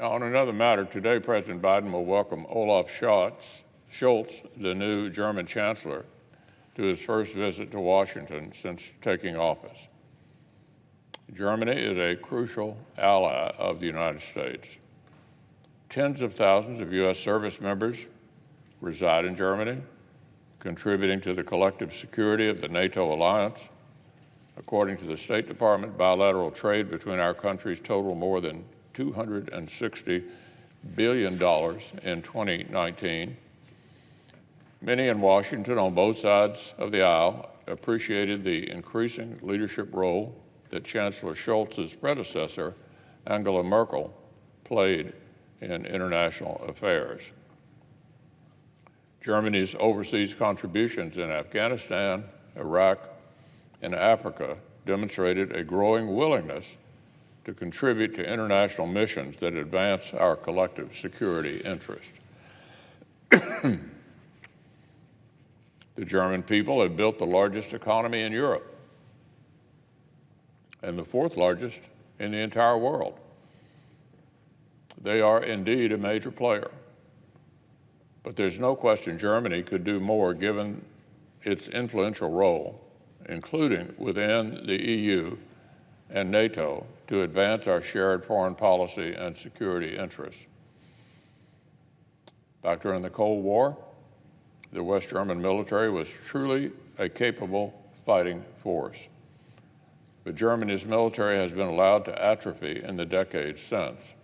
Now, on another matter, today President Biden will welcome Olaf Scholz, the new German Chancellor, to his first visit to Washington since taking office. Germany is a crucial ally of the United States. Tens of thousands of U.S. service members reside in Germany, contributing to the collective security of the NATO alliance. According to the State Department, bilateral trade between our countries totaled more than $260 billion in 2019. Many in Washington on both sides of the aisle appreciated the increasing leadership role that Chancellor Scholz's predecessor, Angela Merkel, played in international affairs. Germany's overseas contributions in Afghanistan, Iraq, and Africa demonstrated a growing willingness to contribute to international missions that advance our collective security interest. The German people have built the largest economy in Europe and the fourth largest in the entire world. They are indeed a major player. But there's no question Germany could do more given its influential role, including within the EU and NATO, to advance our shared foreign policy and security interests. Back during the Cold War, the West German military was truly a capable fighting force. But Germany's military has been allowed to atrophy in the decades since.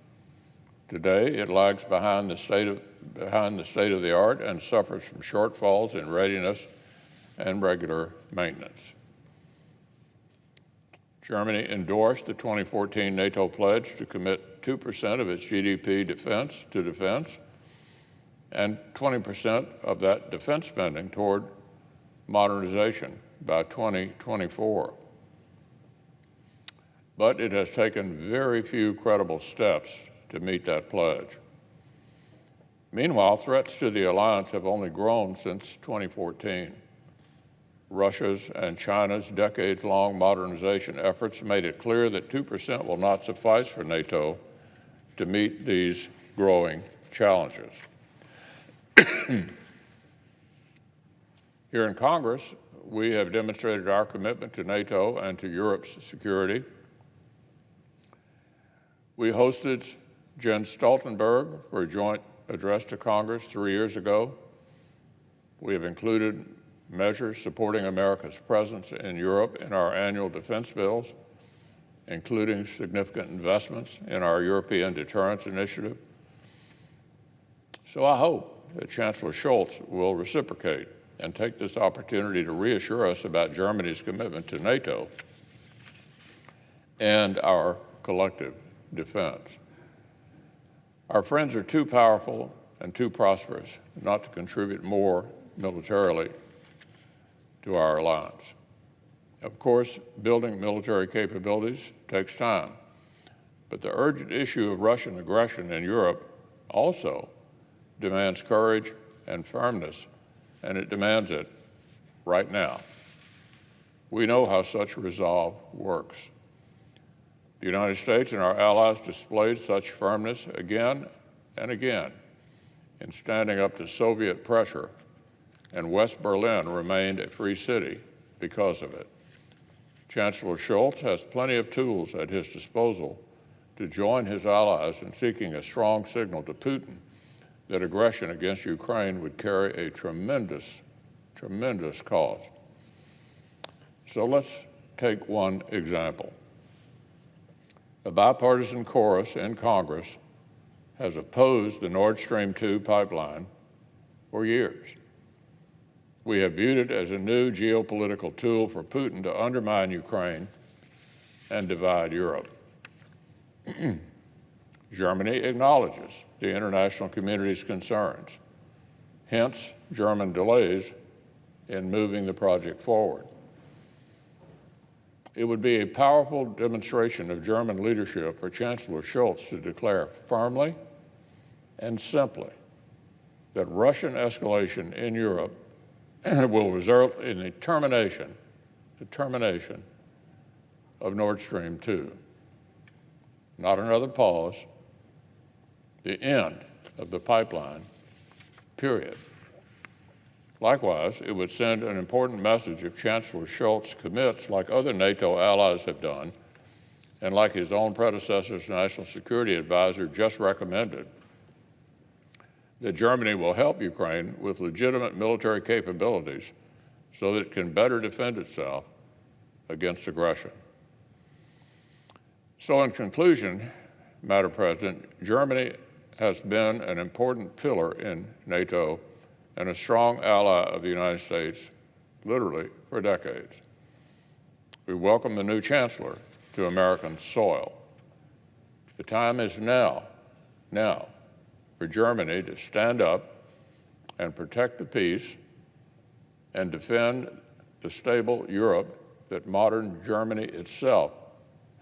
Today, it lags behind the state of the art and suffers from shortfalls in readiness and regular maintenance. Germany endorsed the 2014 NATO pledge to commit 2% of its GDP to defense and 20% of that defense spending toward modernization by 2024. But it has taken very few credible steps to meet that pledge. Meanwhile, threats to the alliance have only grown since 2014. Russia's and China's decades-long modernization efforts made it clear that 2% will not suffice for NATO to meet these growing challenges. Here in Congress, we have demonstrated our commitment to NATO and to Europe's security. We hosted Jens Stoltenberg for a joint address to Congress 3 years ago. We have included measures supporting America's presence in Europe in our annual defense bills, including significant investments in our European Deterrence Initiative. So I hope that Chancellor Scholz will reciprocate and take this opportunity to reassure us about Germany's commitment to NATO and our collective defense. Our friends are too powerful and too prosperous not to contribute more militarily to our alliance. Of course, building military capabilities takes time, but the urgent issue of Russian aggression in Europe also demands courage and firmness, and it demands it right now. We know how such resolve works. The United States and our allies displayed such firmness again and again in standing up to Soviet pressure, and West Berlin remained a free city because of it. Chancellor Scholz has plenty of tools at his disposal to join his allies in seeking a strong signal to Putin that aggression against Ukraine would carry a tremendous, tremendous cost. So let's take one example. A bipartisan chorus in Congress has opposed the Nord Stream 2 pipeline for years. We have viewed it as a new geopolitical tool for Putin to undermine Ukraine and divide Europe. Germany acknowledges the international community's concerns, hence German delays in moving the project forward. It would be a powerful demonstration of German leadership for Chancellor Scholz to declare firmly and simply that Russian escalation in Europe will result in the termination of Nord Stream 2. Not another pause, the end of the pipeline, period. Likewise, it would send an important message if Chancellor Scholz commits, like other NATO allies have done, and like his own predecessor's national security advisor just recommended, that Germany will help Ukraine with legitimate military capabilities so that it can better defend itself against aggression. So in conclusion, Madam President, Germany has been an important pillar in NATO and a strong ally of the United States, literally for decades. We welcome the new Chancellor to American soil. The time is now for Germany to stand up and protect the peace and defend the stable Europe that modern Germany itself